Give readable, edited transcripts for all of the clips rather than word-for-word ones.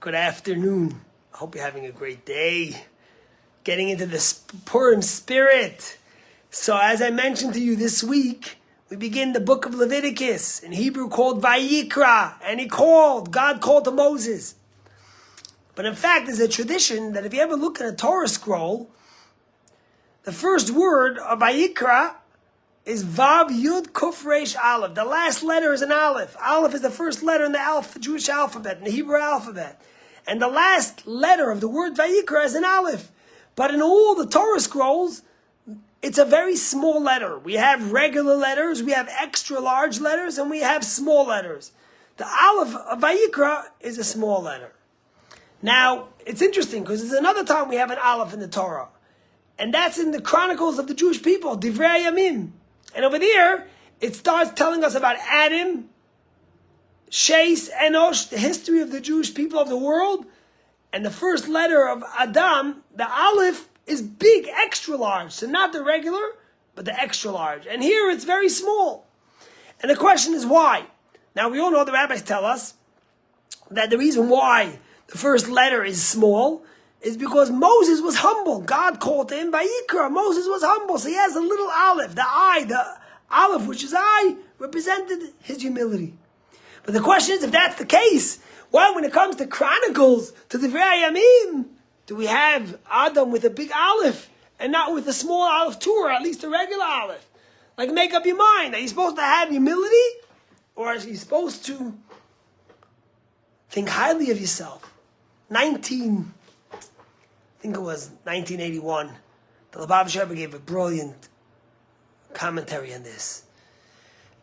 Good afternoon. I hope you're having a great day. Getting into the Purim spirit. So as I mentioned to you this week, we begin the book of Leviticus, in Hebrew called Vayikra, and God called to Moses. But in fact, there's a tradition that if you ever look at a Torah scroll, the first word of Vayikra is Vav Yud Kuf Resh Aleph. The last letter is an Aleph. Aleph is the first letter in the Jewish alphabet, in the Hebrew alphabet. And the last letter of the word Vayikra is an Aleph. But in all the Torah scrolls, it's a very small letter. We have regular letters, we have extra large letters, and we have small letters. The Aleph of Vayikra is a small letter. Now, it's interesting because there's another time we have an Aleph in the Torah. And that's in the Chronicles of the Jewish people, Divrei Yamim. And over there, it starts telling us about Adam, Sheis, Enosh, the history of the Jewish people of the world. And the first letter of Adam, the Aleph, is big, extra large. So not the regular, but the extra large. And here it's very small. And the question is why? Now we all know the rabbis tell us that the reason why the first letter is small is because Moses was humble. God called him Vayikra. Moses was humble. So he has a little Aleph. The Aleph, which is I, represented his humility. But the question is, if that's the case, why when it comes to Chronicles, to the Divrei Yamim, do we have Adam with a big Aleph and not with a small Aleph too, or at least a regular Aleph? Like, make up your mind. Are you supposed to have humility? Or are you supposed to think highly of yourself? I think it was 1981, the Lubavitcher Rebbe gave a brilliant commentary on this.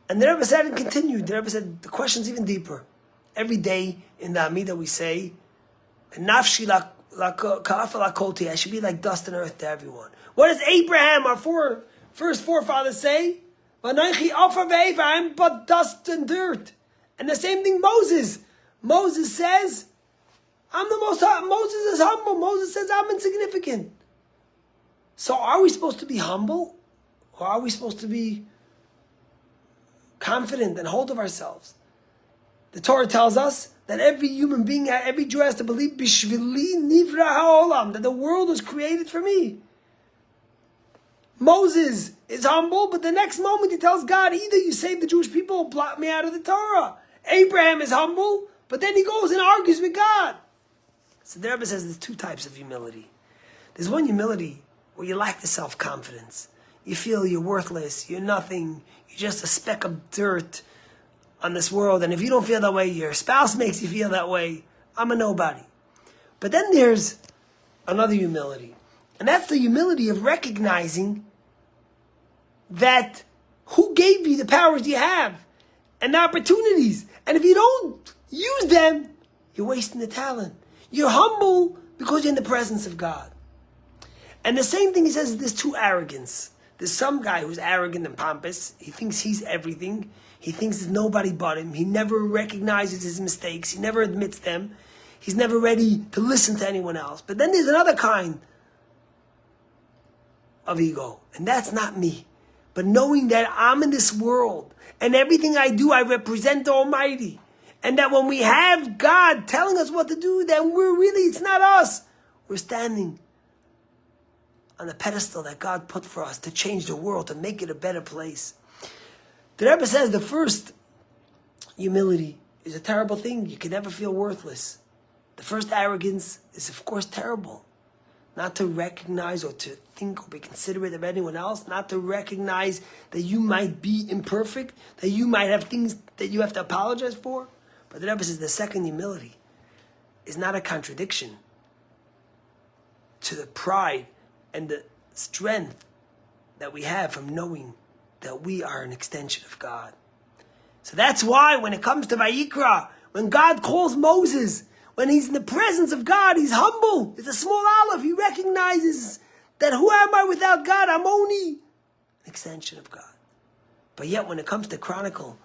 And the Rebbe said and continued. The Rebbe said the question's even deeper. Every day in the Amidah we say, "Nafshi ka'afel hakoti," I should be like dust and earth to everyone. What does Abraham, our first forefathers, say? "V'anoichi afar ve'ever," I'm but dust and dirt. And the same thing Moses. Moses says, I'm the most, Moses is humble. Moses says, I'm insignificant. So are we supposed to be humble? Or are we supposed to be confident and hold of ourselves? The Torah tells us that every human being, every Jew has to believe, Bishvili nivra ha'olam, that the world was created for me. Moses is humble, but the next moment he tells God, either you save the Jewish people or blot me out of the Torah. Abraham is humble, but then he goes and argues with God. So the Rebbe says there's two types of humility. There's one humility where you lack the self-confidence. You feel you're worthless, you're nothing, you're just a speck of dirt on this world. And if you don't feel that way, your spouse makes you feel that way. I'm a nobody. But then there's another humility. And that's the humility of recognizing that who gave you the powers you have and the opportunities. And if you don't use them, you're wasting the talent. You're humble because you're in the presence of God. And the same thing he says is there's two arrogance. There's some guy who's arrogant and pompous. He thinks he's everything. He thinks there's nobody but him. He never recognizes his mistakes. He never admits them. He's never ready to listen to anyone else. But then there's another kind of ego. And that's not me. But knowing that I'm in this world and everything I do, I represent the Almighty. And that when we have God telling us what to do, then it's not us. We're standing on the pedestal that God put for us to change the world, to make it a better place. The Rebbe says the first humility is a terrible thing. You can never feel worthless. The first arrogance is, of course, terrible. Not to recognize or to think or be considerate of anyone else. Not to recognize that you might be imperfect, that you might have things that you have to apologize for. But the Rebbe says the second humility is not a contradiction to the pride and the strength that we have from knowing that we are an extension of God. So that's why when it comes to Vayikra, when God calls Moses, when he's in the presence of God, he's humble. It's a small Aleph. He recognizes that who am I without God? I'm only an extension of God. But yet when it comes to Chronicle,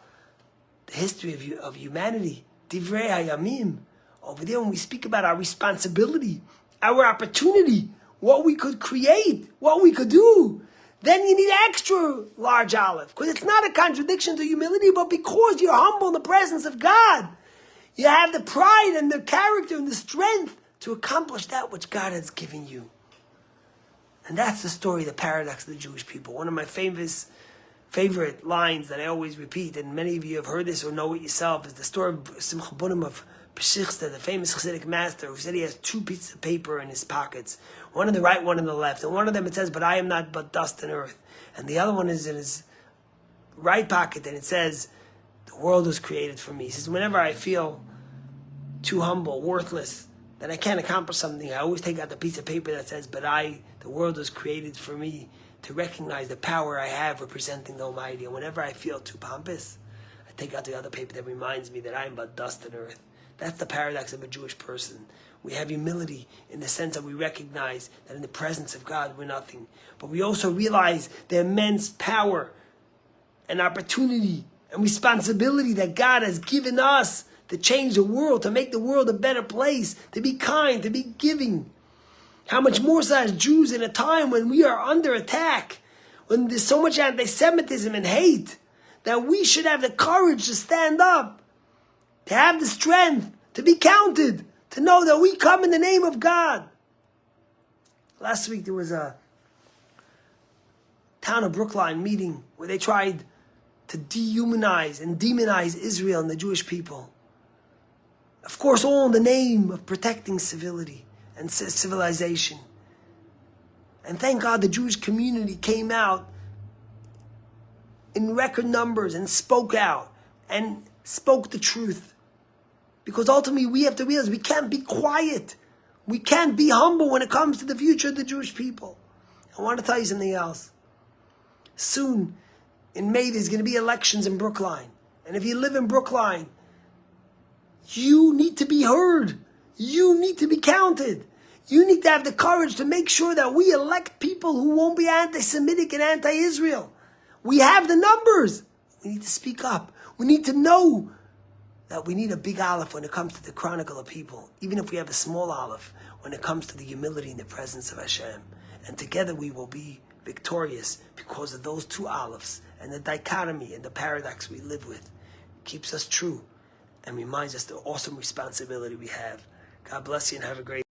the history of humanity, Divrei Hayamim, over there when we speak about our responsibility, our opportunity, what we could create, what we could do, then you need extra large Aleph. Because it's not a contradiction to humility, but because you're humble in the presence of God, You have the pride and the character and the strength to accomplish that which God has given you. And that's the story, the paradox of the Jewish people. One of my favorite lines that I always repeat, and many of you have heard this or know it yourself, is the story of Simcha Bunim of Peshichta, the famous Chassidic master, who said he has two pieces of paper in his pockets, one on the right, one on the left. And one of them it says, "But I am not but dust and earth." And the other one is in his right pocket, and it says, "The world was created for me." He says, whenever I feel too humble, worthless, that I can't accomplish something, I always take out the piece of paper that says, the world was created for me, to recognize the power I have representing the Almighty. And whenever I feel too pompous, I take out the other paper that reminds me that I am but dust and earth. That's the paradox of a Jewish person. We have humility in the sense that we recognize that in the presence of God we're nothing. But we also realize the immense power and opportunity and responsibility that God has given us to change the world, to make the world a better place, to be kind, to be giving. How much more so as Jews in a time when we are under attack, when there's so much anti-Semitism and hate, that we should have the courage to stand up, to have the strength, to be counted, to know that we come in the name of God. Last week there was a town of Brookline meeting where they tried to dehumanize and demonize Israel and the Jewish people. Of course, all in the name of protecting civility and civilization. And thank God the Jewish community came out in record numbers and spoke out and spoke the truth. Because ultimately we have to realize we can't be quiet. We can't be humble when it comes to the future of the Jewish people. I want to tell you something else. Soon, in May, there's going to be elections in Brookline. And if you live in Brookline, you need to be heard. You need to be counted. You need to have the courage to make sure that we elect people who won't be anti-Semitic and anti-Israel. We have the numbers. We need to speak up. We need to know that we need a big aleph when it comes to the chronicle of people, even if we have a small aleph when it comes to the humility in the presence of Hashem. And together we will be victorious because of those two alephs and the dichotomy and the paradox we live with. Keeps us true and reminds us the awesome responsibility we have. God bless you and have a great